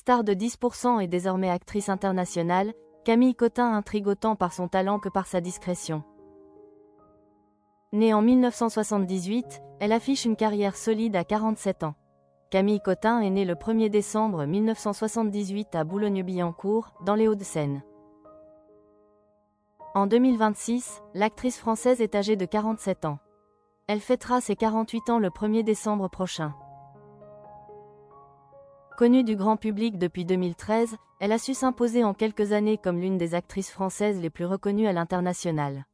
Star de 10% et désormais actrice internationale, Camille Cottin intrigue autant par son talent que par sa discrétion. Née en 1978, elle affiche une carrière solide à 47 ans. Camille Cottin est née le 1er décembre 1978 à Boulogne-Billancourt, dans les Hauts-de-Seine. En 2026, l'actrice française est âgée de 47 ans. Elle fêtera ses 48 ans le 1er décembre prochain. Connue du grand public depuis 2013, elle a su s'imposer en quelques années comme l'une des actrices françaises les plus reconnues à l'international.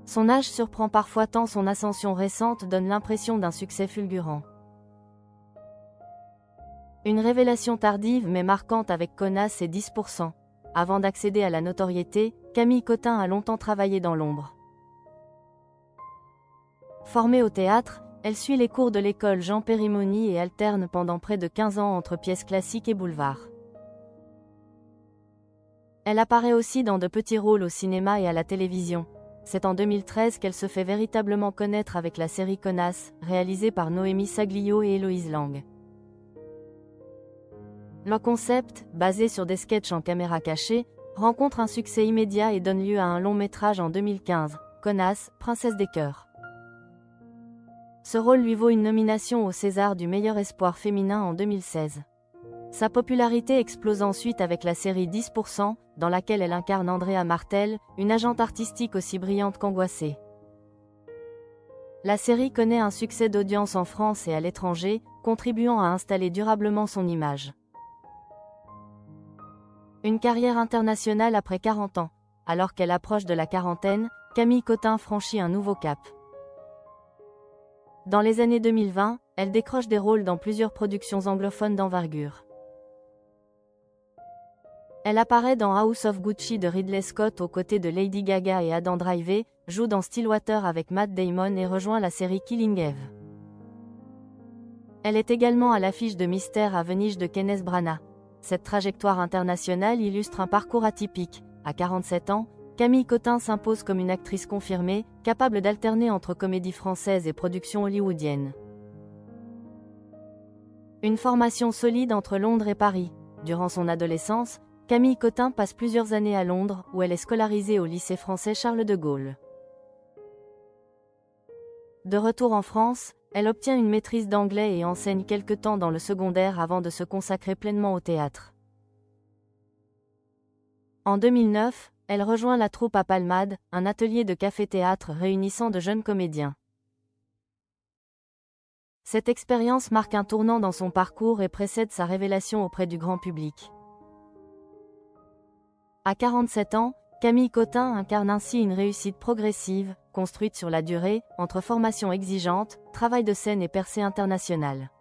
Son âge surprend parfois tant son ascension récente donne l'impression d'un succès fulgurant. Une révélation tardive mais marquante avec Connasse et 10%. Avant d'accéder à la notoriété, Camille Cottin a longtemps travaillé dans l'ombre. Formée au théâtre, elle suit les cours de l'école Jean Périmoni et alterne pendant près de 15 ans entre pièces classiques et boulevard. Elle apparaît aussi dans de petits rôles au cinéma et à la télévision. C'est en 2013 qu'elle se fait véritablement connaître avec la série Connasse, réalisée par Noémie Saglio et Héloïse Lang. Le concept, basé sur des sketchs en caméra cachée, rencontre un succès immédiat et donne lieu à un long métrage en 2015, Connasse, princesse des cœurs. Ce rôle lui vaut une nomination au César du meilleur espoir féminin en 2016. Sa popularité explose ensuite avec la série 10%, dans laquelle elle incarne Andrea Martel, une agente artistique aussi brillante qu'angoissée. La série connaît un succès d'audience en France et à l'étranger, contribuant à installer durablement son image. Une carrière internationale après 40 ans. Alors qu'elle approche de la quarantaine, Camille Cottin franchit un nouveau cap. Dans les années 2020, elle décroche des rôles dans plusieurs productions anglophones d'envergure. Elle apparaît dans House of Gucci de Ridley Scott aux côtés de Lady Gaga et Adam Driver, joue dans Stillwater avec Matt Damon et rejoint la série Killing Eve. Elle est également à l'affiche de Mystère à Venise de Kenneth Branagh. Cette trajectoire internationale illustre un parcours atypique. À 47 ans, Camille Cottin s'impose comme une actrice confirmée, capable d'alterner entre comédie française et production hollywoodienne. Une formation solide entre Londres et Paris. Durant son adolescence, Camille Cottin passe plusieurs années à Londres, où elle est scolarisée au lycée français Charles de Gaulle. De retour en France, elle obtient une maîtrise d'anglais et enseigne quelque temps dans le secondaire avant de se consacrer pleinement au théâtre. En 2009, elle rejoint la troupe à Palmade, un atelier de café-théâtre réunissant de jeunes comédiens. Cette expérience marque un tournant dans son parcours et précède sa révélation auprès du grand public. À 47 ans, Camille Cottin incarne ainsi une réussite progressive, construite sur la durée, entre formation exigeante, travail de scène et percée internationale.